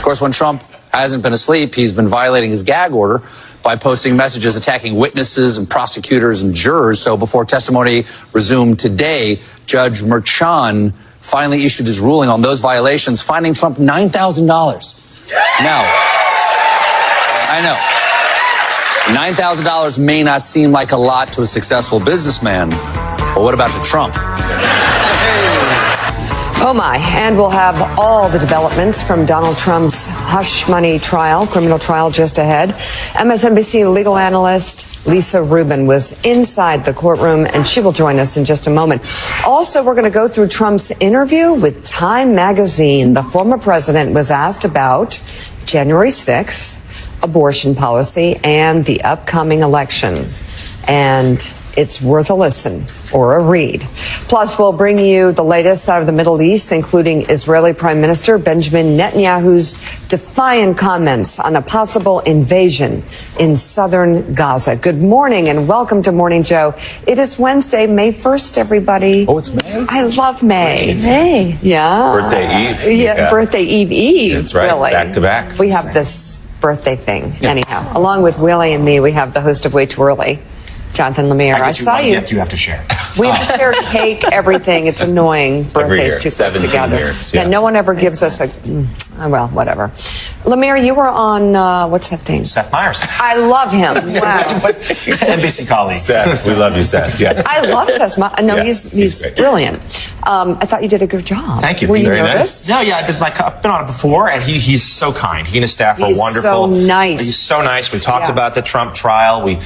Of course, when Trump hasn't been asleep, he's been violating his gag order by posting messages attacking witnesses and prosecutors and jurors. So before testimony resumed today, Judge Merchan finally issued his ruling on those violations, fining Trump $9,000. Now, I know, $9,000 may not seem like a lot to a successful businessman, but what about to Trump? Oh my, and we'll have all the developments from Donald Trump's hush money trial, criminal trial just ahead. MSNBC legal analyst Lisa Rubin was inside the courtroom, and she will join us in just a moment. Also, we're going to go through Trump's interview with Time magazine. The former president was asked about January 6th, abortion policy, and the upcoming election. And it's worth a listen or a read. Plus, we'll bring you the latest out of the Middle East, including Israeli Prime Minister Benjamin Netanyahu's defiant comments on a possible invasion in southern Gaza. Good morning and welcome to Morning Joe. It is Wednesday, May 1st, everybody. Oh, it's May? I love May. May. Yeah. Birthday Eve. Yeah, birthday Eve. That's right. Really. Back to back. We have this birthday thing. Yeah. Anyhow, along with Willie and me, we have the host of Way Too Early, Jonathan Lemire. I saw you. You have to share. We have to share cake, everything. It's annoying. Birthdays too close together. Years, yeah, no one ever gives us a, well, whatever. Lemire, you were on, what's that thing? Seth Meyers. I love him. Wow. NBC colleague. Seth, we love you, Seth. Yeah. I love Seth Meyers. No, Yeah, he's brilliant. I thought you did a good job. Thank you. Were you Very nervous? Nice. No, yeah, I've been on it before, and he's so kind. He and his staff are wonderful. He's so nice. He's so nice. We talked about the Trump trial. We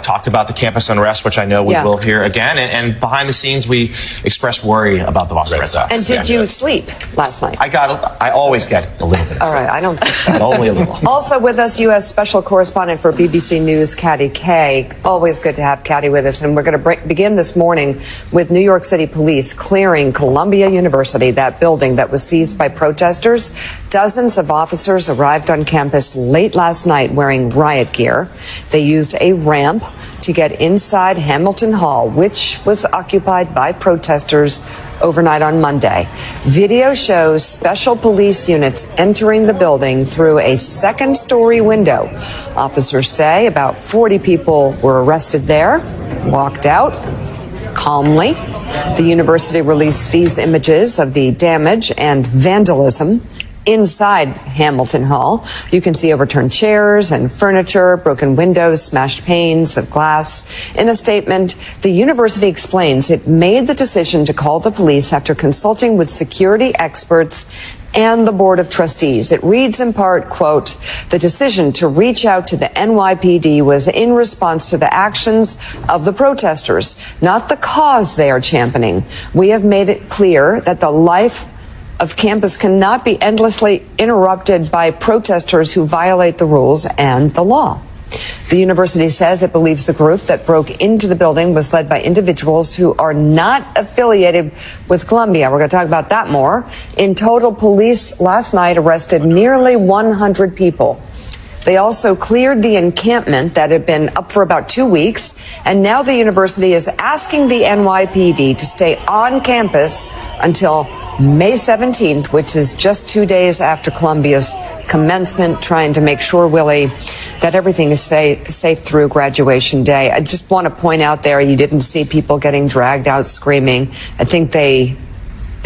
talked about the campus unrest, which I know we will hear again. And behind the scenes, we expressed worry about the Boston Red Sox. And did you sleep last night? I always get a little bit of All sleep. right, I don't think so. Only a little. Also with us, U.S. Special Correspondent for BBC News, Katty Kay. Always good to have Katty with us. And we're going to begin this morning with New York City police clearing Columbia University, that building that was seized by protesters. Dozens of officers arrived on campus late last night wearing riot gear. They used a ramp to get inside Hamilton Hall, which was occupied by protesters overnight on Monday. Video shows special police units entering the building through a second-story window. Officers say about 40 people were arrested there, walked out calmly. The university released these images of the damage and vandalism inside Hamilton Hall. You can see overturned chairs and furniture, broken windows, smashed panes of glass. In a statement, the university explains it made the decision to call the police after consulting with security experts and the Board of Trustees. It reads in part, quote, the decision to reach out to the NYPD was in response to the actions of the protesters, not the cause they are championing. We have made it clear that the life of campus cannot be endlessly interrupted by protesters who violate the rules and the law. The university says it believes the group that broke into the building was led by individuals who are not affiliated with Columbia. We're going to talk about that more. In total, police last night arrested nearly 100 people. They also cleared the encampment that had been up for about 2 weeks, and now the university is asking the NYPD to stay on campus until May 17th, which is just 2 days after Columbia's commencement, trying to make sure, Willie, that everything is safe through graduation day. I just want to point out there, you didn't see people getting dragged out screaming. I think they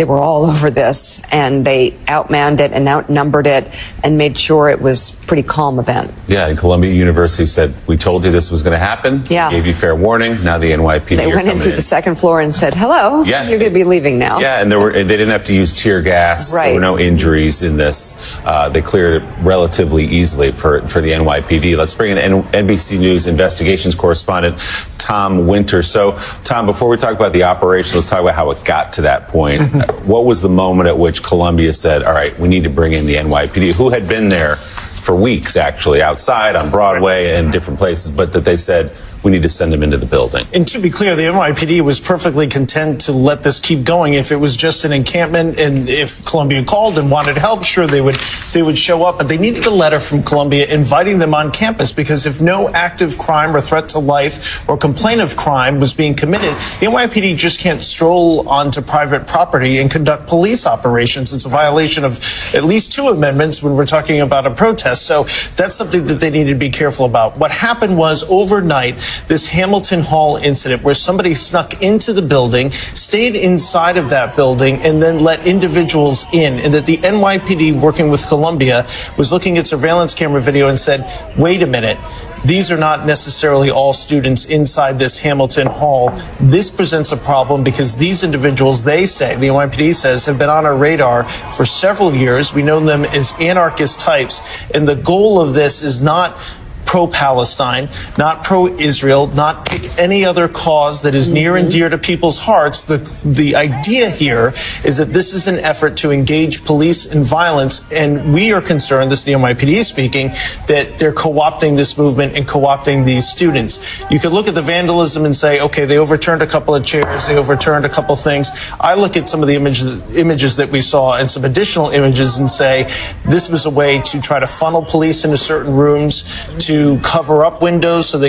were all over this, and they outmanned it and outnumbered it and made sure it was a pretty calm event. Yeah, and Columbia University said, we told you this was going to happen. Yeah. Gave you fair warning. Now the NYPD They went in through the second floor and said, hello, yeah, you're going to be leaving now. Yeah, and they didn't have to use tear gas. Right. There were no injuries in this. They cleared it relatively easily for the NYPD. Let's bring in NBC News investigations correspondent Tom Winter. So, Tom, before we talk about the operation, let's talk about how it got to that point. What was the moment at which Columbia said, all right, we need to bring in the NYPD, who had been there for weeks, actually, outside on Broadway and different places, but that they said, we need to send them into the building. And to be clear, the NYPD was perfectly content to let this keep going. If it was just an encampment and if Columbia called and wanted help, sure, they would show up. But they needed a letter from Columbia inviting them on campus, because if no active crime or threat to life or complaint of crime was being committed, the NYPD just can't stroll onto private property and conduct police operations. It's a violation of at least 2 amendments when we're talking about a protest. So that's something that they need to be careful about. What happened was overnight, this Hamilton Hall incident where somebody snuck into the building, stayed inside of that building, and then let individuals in, and that the NYPD, working with Columbia, was looking at surveillance camera video and said, wait a minute, these are not necessarily all students inside this Hamilton Hall. This presents a problem because these individuals, they say, the NYPD says, have been on our radar for several years. We know them as anarchist types, and the goal of this is not pro-Palestine, not pro-Israel, not pick any other cause that is near and dear to people's hearts. The idea here is that this is an effort to engage police in violence, and we are concerned, this is the NYPD speaking, that they're co-opting this movement and co-opting these students. You could look at the vandalism and say, okay, they overturned a couple of chairs, they overturned a couple things. I look at some of the images that we saw and some additional images and say, this was a way to try to funnel police into certain rooms, to cover up windows so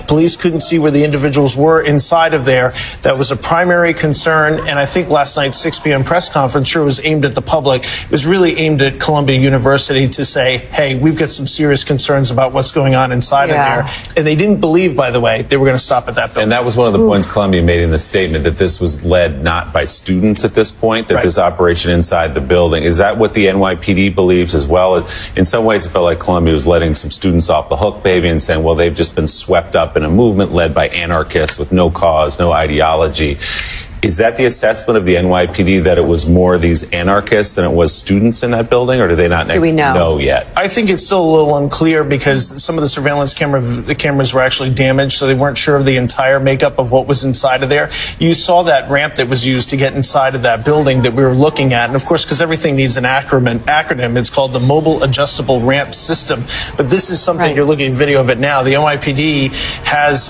police couldn't see where the individuals were inside of there. That was a primary concern, and I think last night's 6 p.m. press conference sure was aimed at the public. It was really aimed at Columbia University to say, hey, we've got some serious concerns about what's going on inside of there. And they didn't believe, by the way, they were going to stop at that building. And that was one of the points Columbia made in the statement, that this was led not by students at this point, that this operation inside the building. Is that what the NYPD believes as well? In some ways, it felt like Columbia was letting some students off the hook, maybe, and saying, well, they've just been swept up in a movement led by anarchists with no cause, no ideology. Is that the assessment of the NYPD, that it was more these anarchists than it was students in that building, or do they not know yet? I think it's still a little unclear because some of the surveillance cameras were actually damaged, so they weren't sure of the entire makeup of what was inside of there. You saw that ramp that was used to get inside of that building that we were looking at, and of course, because everything needs an acronym, it's called the Mobile Adjustable Ramp System. But this is something you're looking at video of it now. The NYPD has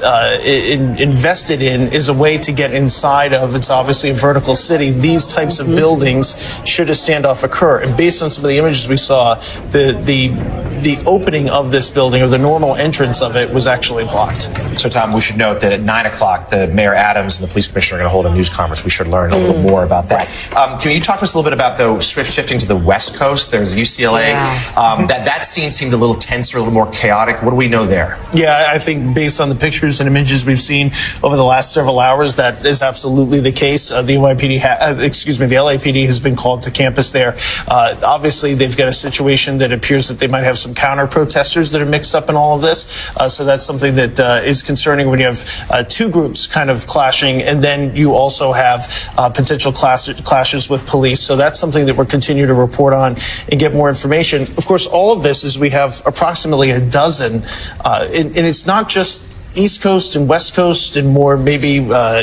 invested in is a way to get inside of. It's obviously a vertical city. These types of buildings, should a standoff occur. And based on some of the images we saw, the opening of this building, or the normal entrance of it, was actually blocked. So, Tom, we should note that at 9 o'clock, the Mayor Adams and the police commissioner are going to hold a news conference. We should learn a little more about that. Can you talk to us a little bit about, though, shifting to the West Coast? There's UCLA. That scene seemed a little tenser, a little more chaotic. What do we know there? Yeah, I think based on the pictures and images we've seen over the last several hours, that is absolutely the case. The NYPD, the LAPD has been called to campus there. Obviously, they've got a situation that appears that they might have some counter-protesters that are mixed up in all of this. So that's something that is concerning when you have 2 groups kind of clashing, and then you also have potential clashes with police. So that's something that we're continuing to report on and get more information. Of course, all of this is we have approximately a dozen, and it's not just East Coast and West Coast and more maybe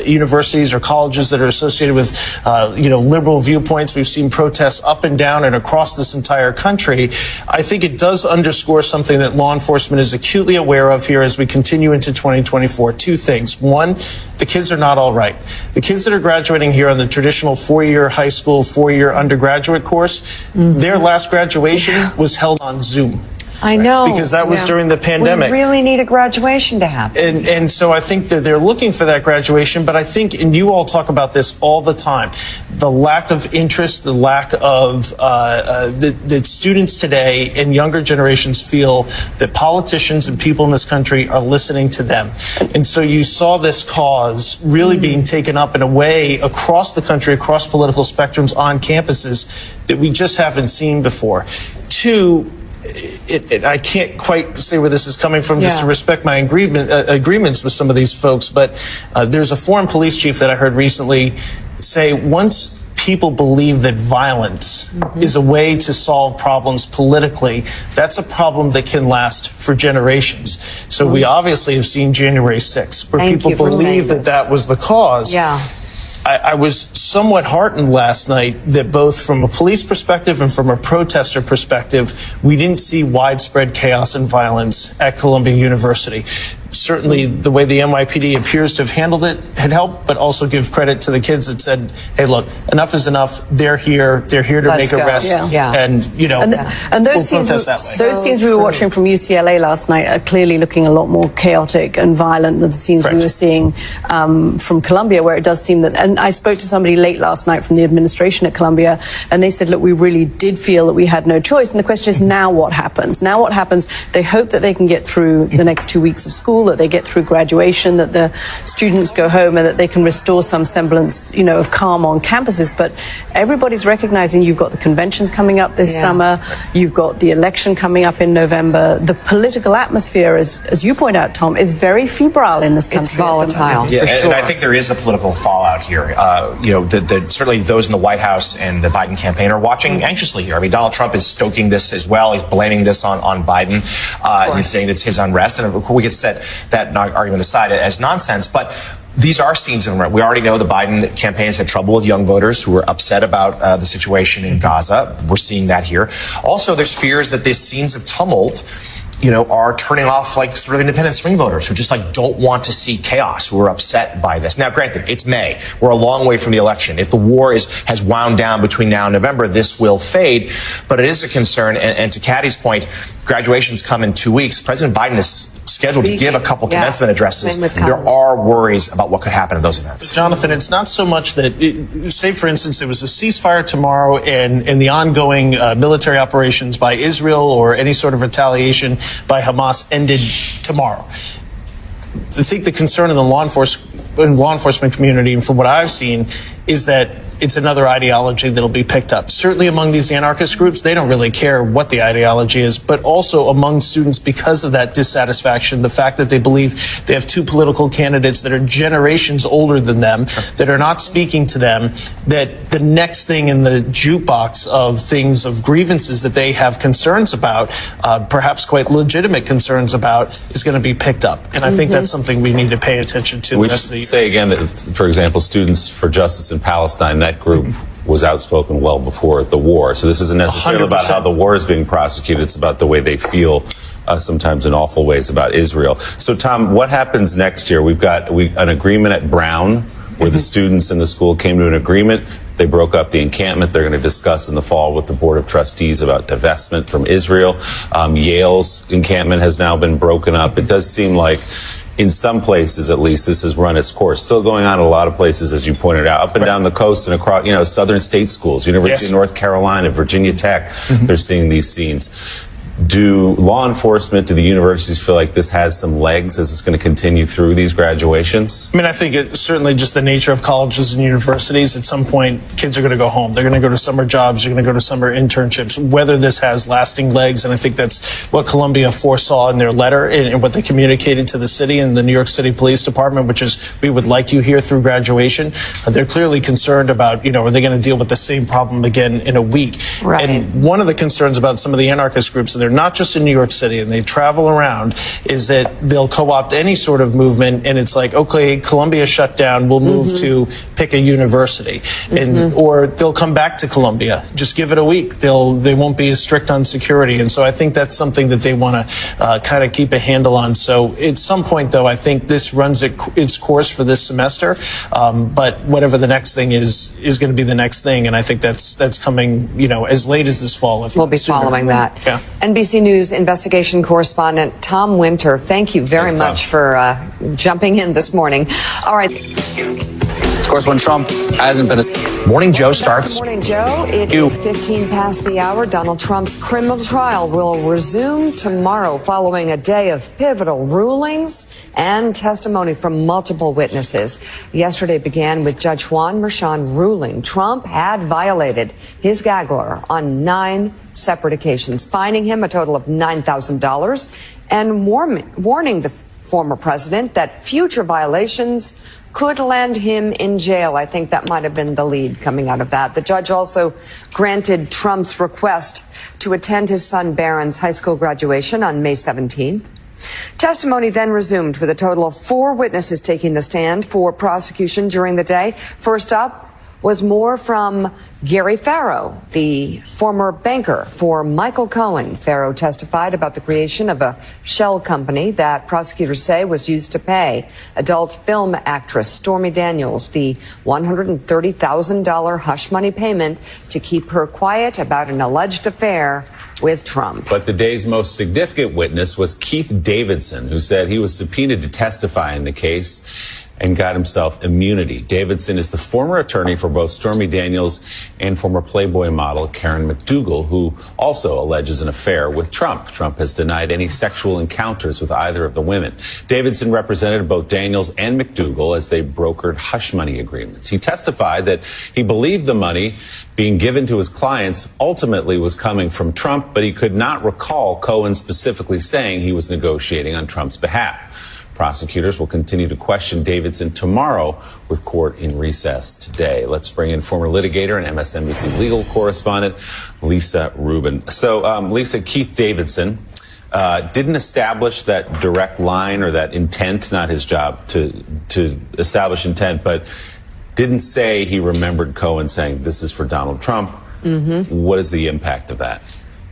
universities or colleges that are associated with, liberal viewpoints. We've seen protests up and down and across this entire country. I think it does underscore something that law enforcement is acutely aware of here as we continue into 2024. 2 things. One, the kids are not all right. The kids that are graduating here on the traditional 4-year high school, 4-year undergraduate course, their last graduation was held on Zoom. I know. Because that was during the pandemic. We really need a graduation to happen. And so I think that they're looking for that graduation, but I think, and you all talk about this all the time, the lack of interest, the lack of, that students today and younger generations feel that politicians and people in this country are listening to them. And so you saw this cause really being taken up in a way across the country, across political spectrums on campuses that we just haven't seen before. 2, I can't quite say where this is coming from, just to respect my agreements with some of these folks, but there's a foreign police chief that I heard recently say, once people believe that violence is a way to solve problems politically, that's a problem that can last for generations. So we obviously have seen January 6th, where people believe that that was the cause. I was somewhat heartened last night that both from a police perspective and from a protester perspective, we didn't see widespread chaos and violence at Columbia University. certainly the way the NYPD appears to have handled it had helped, but also give credit to the kids that said, hey, look, enough is enough. They're here to Let's make go. arrests. Yeah. And, you know, and those we'll scenes, protest that way. those scenes we were watching from UCLA last night are clearly looking a lot more chaotic and violent than the scenes we were seeing from Columbia, where it does seem that, and I spoke to somebody late last night from the administration at Columbia, and they said, look, we really did feel that we had no choice. And the question is, now what happens? Now what happens? They hope that they can get through the next 2 weeks of school, that they get through graduation, that the students go home, and that they can restore some semblance, you know, of calm on campuses. But everybody's recognizing you've got the conventions coming up this summer, you've got the election coming up in November. The political atmosphere, as you point out, Tom, is very febrile in this country. It's volatile, Yeah, for sure. and I think there is a political fallout here. You know, certainly those in the White House and the Biden campaign are watching anxiously here. I mean, Donald Trump is stoking this as well. He's blaming this on Biden. He's saying it's his unrest. And of course, we could set that argument aside as nonsense. But these are scenes of unrest. We already know the Biden campaign has had trouble with young voters who are upset about the situation in Gaza. We're seeing that here. Also, there's fears that these scenes of tumult, you know, are turning off like sort of independent swing voters who just like don't want to see chaos, who are upset by this. Now, granted, it's May. We're a long way from the election. If the war has wound down between now and November, this will fade. But it is a concern. And to Katty's point, graduations come in 2 weeks. President Biden is scheduled to give a couple commencement addresses. There are worries about what could happen at those events. Jonathan, it's not so much that, say for instance, there was a ceasefire tomorrow and the ongoing military operations by Israel or any sort of retaliation by Hamas ended tomorrow. I think the concern in the law enforcement community, and from what I've seen, is that it's another ideology that'll be picked up. Certainly among these anarchist groups, they don't really care what the ideology is, but also among students because of that dissatisfaction, the fact that they believe they have two political candidates that are generations older than them, that are not speaking to them, that the next thing in the jukebox of things, of grievances that they have concerns about, perhaps quite legitimate concerns about, is going to be picked up. And I think that's something we need to pay attention to. We should say again that, for example, Students for Justice in Palestine, that group was outspoken well before the war. So this isn't necessarily 100%. about how the war is being prosecuted. It's about the way they feel, sometimes in awful ways, about Israel. So, Tom, what happens next year? We've got an agreement at Brown where the students in the school came to an agreement. They broke up the encampment. They're going to discuss in the fall with the Board of Trustees about divestment from Israel. Yale's encampment has now been broken up. It does seem like, in some places, at least, this has run its course. Still going on in a lot of places, as you pointed out, up and down the coast and across, you know, southern state schools, University of North Carolina, Virginia Tech, they're seeing these scenes. Do law enforcement, do the universities feel like this has some legs as it's going to continue through these graduations? I mean, I think it's certainly just the nature of colleges and universities. At some point, kids are going to go home. They're going to go to summer jobs. They're going to go to summer internships, whether this has lasting legs. And I think that's what Columbia foresaw in their letter and what they communicated to the city and the New York City Police Department, which is, we would like you here through graduation. They're clearly concerned about, are they going to deal with the same problem again in a week? Right. And one of the concerns about some of the anarchist groups, and they're not just in New York City and they travel around, is that they'll co-opt any sort of movement, and it's like, okay, Columbia shut down, we'll move to pick a university, and or they'll come back to Columbia, just give it a week, they won't be as strict on security. And so I think that's something that they want to kind of keep a handle on. So at some point, though, I think this runs its course for this semester, but whatever the next thing is going to be the next thing, and I think that's coming as late as this fall. We'll be following that. Yeah. NBC News investigation correspondent Tom Winter, thank you very much for jumping in this morning. All right. Of course, when Trump hasn't been Morning Joe starts. Good morning, Joe. It is 15 past the hour. Donald Trump's criminal trial will resume tomorrow following a day of pivotal rulings and testimony from multiple witnesses. Yesterday began with Judge Juan Merchan ruling Trump had violated his gag order on 9 separate occasions, fining him a total of $9,000 and warning the former president that future violations could land him in jail. I think that might have been the lead coming out of that. The judge also granted Trump's request to attend his son Barron's high school graduation on May 17th. Testimony then resumed with a total of 4 witnesses taking the stand for prosecution during the day. First up was more from Gary Farrow, the former banker for Michael Cohen. Farrow testified about the creation of a shell company that prosecutors say was used to pay adult film actress Stormy Daniels the $130,000 hush money payment to keep her quiet about an alleged affair with Trump. But the day's most significant witness was Keith Davidson, who said he was subpoenaed to testify in the case and got himself immunity. Davidson is the former attorney for both Stormy Daniels and former Playboy model Karen McDougal, who also alleges an affair with Trump. Trump has denied any sexual encounters with either of the women. Davidson represented both Daniels and McDougal as they brokered hush money agreements. He testified that he believed the money being given to his clients ultimately was coming from Trump, but he could not recall Cohen specifically saying he was negotiating on Trump's behalf. Prosecutors will continue to question Davidson tomorrow with court in recess today. Let's bring in former litigator and MSNBC legal correspondent Lisa Rubin. So, Lisa, Keith Davidson didn't establish that direct line or that intent, not his job to establish intent, but didn't say he remembered Cohen saying this is for Donald Trump. What is the impact of that?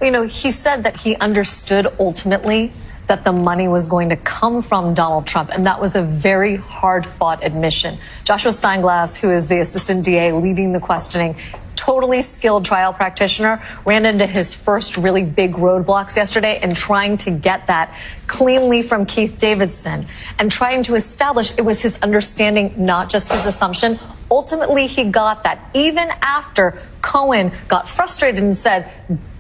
You know, he said that he understood ultimately that the money was going to come from Donald Trump, and that was a very hard-fought admission. Joshua Steinglass, who is the assistant DA leading the questioning, totally skilled trial practitioner, ran into his first really big roadblocks yesterday in trying to get that cleanly from Keith Davidson and trying to establish it was his understanding, not just his assumption. Ultimately, he got that even after Cohen got frustrated and said,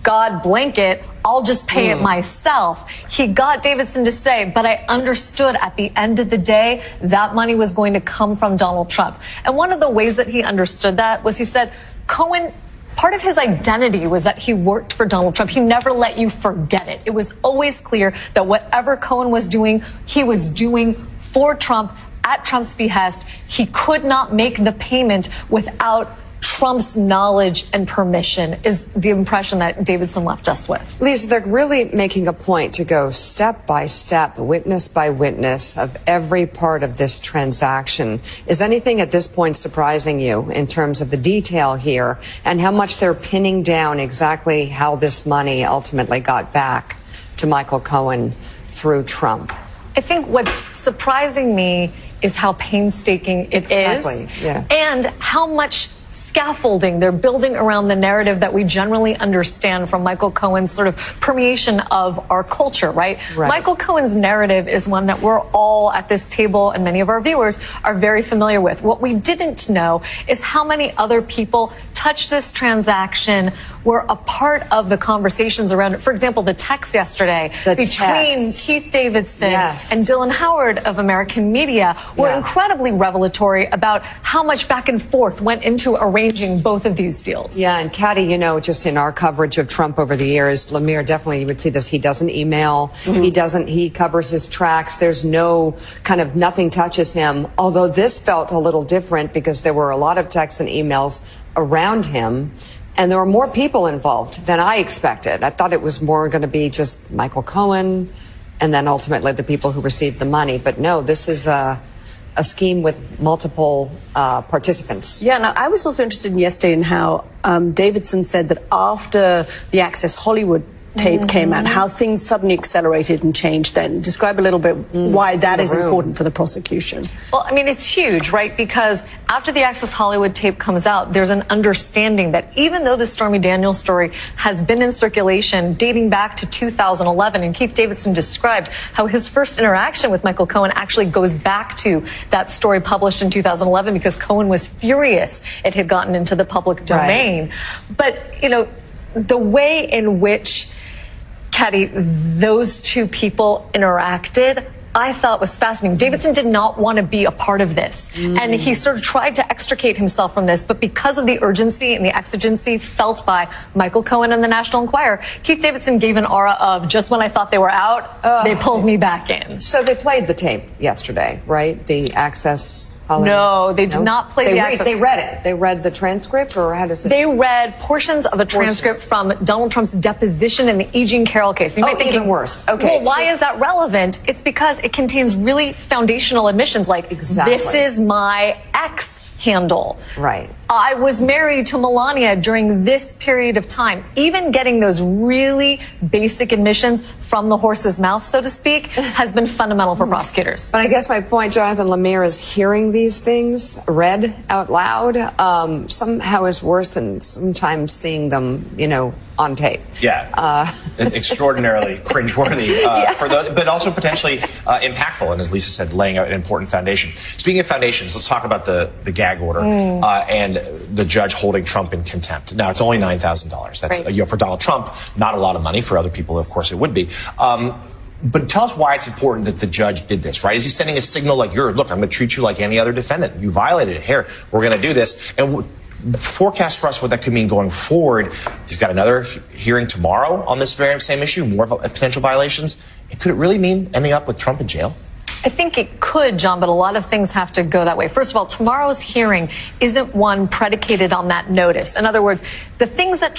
God blanket, I'll just pay it myself. He got Davidson to say, but I understood at the end of the day that money was going to come from Donald Trump. And one of the ways that he understood that was he said, Cohen, part of his identity was that he worked for Donald Trump. He never let you forget it. It was always clear that whatever Cohen was doing, he was doing for Trump at Trump's behest. He could not make the payment without Trump's knowledge and permission, is the impression that Davidson left us with. Lisa, they're really making a point to go step by step, witness by witness of every part of this transaction. Is anything at this point surprising you in terms of the detail here and how much they're pinning down exactly how this money ultimately got back to Michael Cohen through Trump? I think what's surprising me is how painstaking it is, and how much scaffolding they're building around the narrative that we generally understand from Michael Cohen's sort of permeation of our culture, right? Michael Cohen's narrative is one that we're all at this table and many of our viewers are very familiar with. What we didn't know is how many other people touched this transaction, were a part of the conversations around it. For example, the text yesterday between Keith Davidson and Dylan Howard of American Media were incredibly revelatory about how much back and forth went into arranging both of these deals. Yeah, and Katty, you know, just in our coverage of Trump over the years, Lemire, definitely you would see this. He doesn't email. He covers his tracks. There's no kind of nothing touches him. Although this felt a little different because there were a lot of texts and emails around him. And there were more people involved than I expected. I thought it was more going to be just Michael Cohen and then ultimately the people who received the money. But no, this is a scheme with multiple participants. Yeah, now I was also interested in yesterday in how Davidson said that after the Access Hollywood tape came out, how things suddenly accelerated and changed then. Describe a little bit why that is important for the prosecution. Well, I mean, it's huge, right? Because after the Access Hollywood tape comes out, there's an understanding that even though the Stormy Daniels story has been in circulation dating back to 2011, and Keith Davidson described how his first interaction with Michael Cohen actually goes back to that story published in 2011 because Cohen was furious it had gotten into the public domain. But, you know, the way in which Katty, those two people interacted, I thought was fascinating. Davidson did not want to be a part of this. And he sort of tried to extricate himself from this. But because of the urgency and the exigency felt by Michael Cohen and the National Enquirer, Keith Davidson gave an aura of just when I thought they were out, they pulled me back in. So they played the tape yesterday, right? The Access Hollywood? No, they did not play the Access. They read it. They read the transcript, or how does it? They read portions of a transcript from Donald Trump's deposition in the E. Jean Carroll case. You might think even worse. Okay. Well, why is that relevant? It's because it contains really foundational admissions like, this is my ex handle. Right. I was married to Melania during this period of time. Even getting those really basic admissions from the horse's mouth, so to speak, has been fundamental for prosecutors. But I guess my point, Jonathan Lemire, is hearing these things read out loud somehow is worse than sometimes seeing them, on tape. Yeah, extraordinarily cringeworthy for those, but also potentially impactful. And as Lisa said, laying out an important foundation. Speaking of foundations, let's talk about the gag order and the judge holding Trump in contempt. Now, it's only $9,000. That's right. For Donald Trump, not a lot of money. For other people, of course, it would be. But tell us why it's important that the judge did this, right? Is he sending a signal like, look, I'm going to treat you like any other defendant. You violated it. Here, we're going to do this. And forecast for us what that could mean going forward. He's got another hearing tomorrow on this very same issue, more potential violations. And could it really mean ending up with Trump in jail? I think it could, John, but a lot of things have to go that way. First of all, tomorrow's hearing isn't one predicated on that notice. In other words, the things that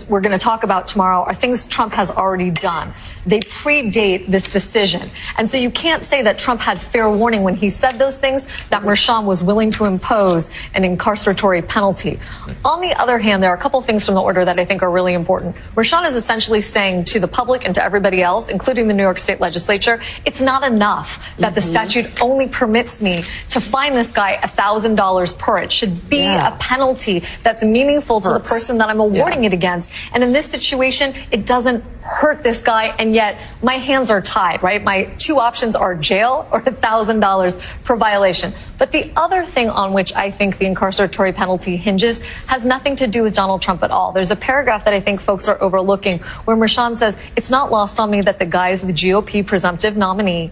we're going to talk about tomorrow are things Trump has already done. They predate this decision. And so you can't say that Trump had fair warning when he said those things, that Merchan was willing to impose an incarceratory penalty. On the other hand, there are a couple things from the order that I think are really important. Merchan is essentially saying to the public and to everybody else, including the New York State legislature, it's not enough that the statute only permits me to fine this guy $1,000 per. It should be a penalty that's meaningful to the person that I'm awarding it against. And in this situation, it doesn't hurt this guy, and yet my hands are tied, right? My two options are jail or $1,000 per violation. But the other thing on which I think the incarceratory penalty hinges has nothing to do with Donald Trump at all. There's a paragraph that I think folks are overlooking where Merchan says, it's not lost on me that the guy is the GOP presumptive nominee,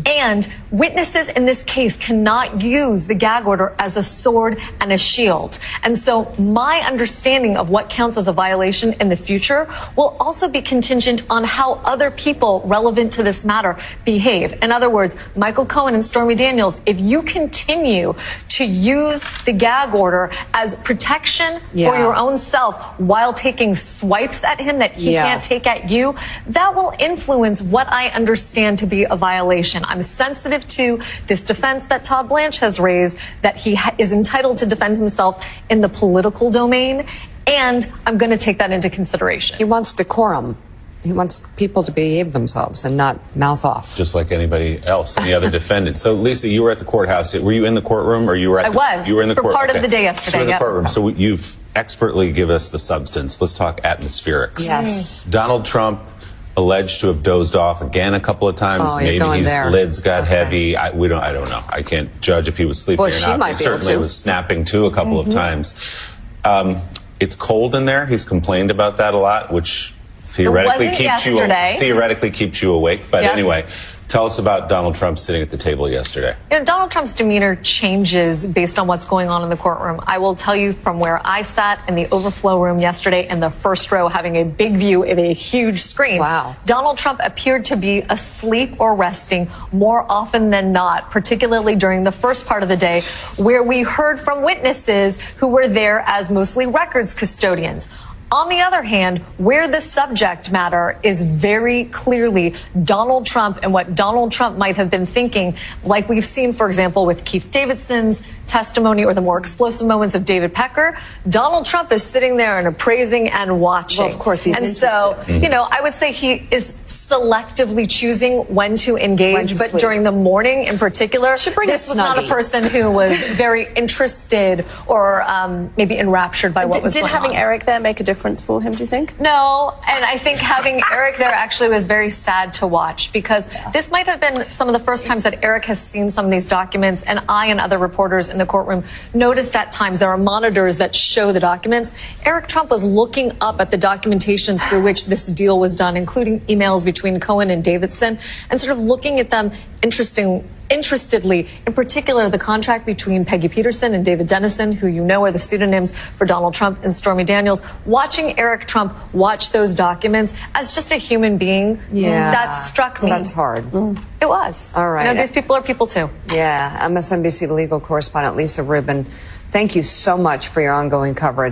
and witnesses in this case cannot use the gag order as a sword and a shield. And so my understanding of what counts as a violation in the future will also be contingent on how other people relevant to this matter behave. In other words, Michael Cohen and Stormy Daniels, if you continue to use the gag order as protection for your own self while taking swipes at him that he can't take at you, that will influence what I understand to be a violation. I'm sensitive to this defense that Todd Blanche has raised, that he is entitled to defend himself in the political domain, and I'm going to take that into consideration. He wants decorum. He wants people to behave themselves and not mouth off. Just like anybody else, any other defendant. So, Lisa, you were at the courthouse. Were you in the courtroom, or you were at you were in the court part of the day yesterday. So in the courtroom. So you've expertly given us the substance. Let's talk atmospherics. Yes. Donald Trump alleged to have dozed off again a couple of times. Maybe his lids got heavy. I don't know. I can't judge if he was sleeping or not. He certainly was snapping too a couple of times. It's cold in there. He's complained about that a lot, which theoretically keeps you awake. But anyway, tell us about Donald Trump sitting at the table yesterday. Donald Trump's demeanor changes based on what's going on in the courtroom. I will tell you from where I sat in the overflow room yesterday in the first row, having a big view of a huge screen. Wow. Donald Trump appeared to be asleep or resting more often than not, particularly during the first part of the day, where we heard from witnesses who were there as mostly records custodians. On the other hand, where the subject matter is very clearly Donald Trump and what Donald Trump might have been thinking, like we've seen, for example, with Keith Davidson's testimony or the more explosive moments of David Pecker, Donald Trump is sitting there and appraising and watching. Well, of course, he's interested. So, I would say he is selectively choosing when to engage, but during the morning in particular, this was not a person who was very interested or maybe enraptured by what was going on. Did having Eric there make a difference for him, do you think? No, and I think having Eric there actually was very sad to watch, because this might have been some of the first times that Eric has seen some of these documents, and I and other reporters in the courtroom noticed at times there are monitors that show the documents. Eric Trump was looking up at the documentation through which this deal was done, including emails between Cohen and Davidson, and sort of looking at them interestedly, in particular, the contract between Peggy Peterson and David Dennison, who are the pseudonyms for Donald Trump and Stormy Daniels. Watching Eric Trump watch those documents as just a human being, that struck me. That's hard. It was. All right. These people are people too. Yeah. MSNBC legal correspondent Lisa Rubin, thank you so much for your ongoing coverage.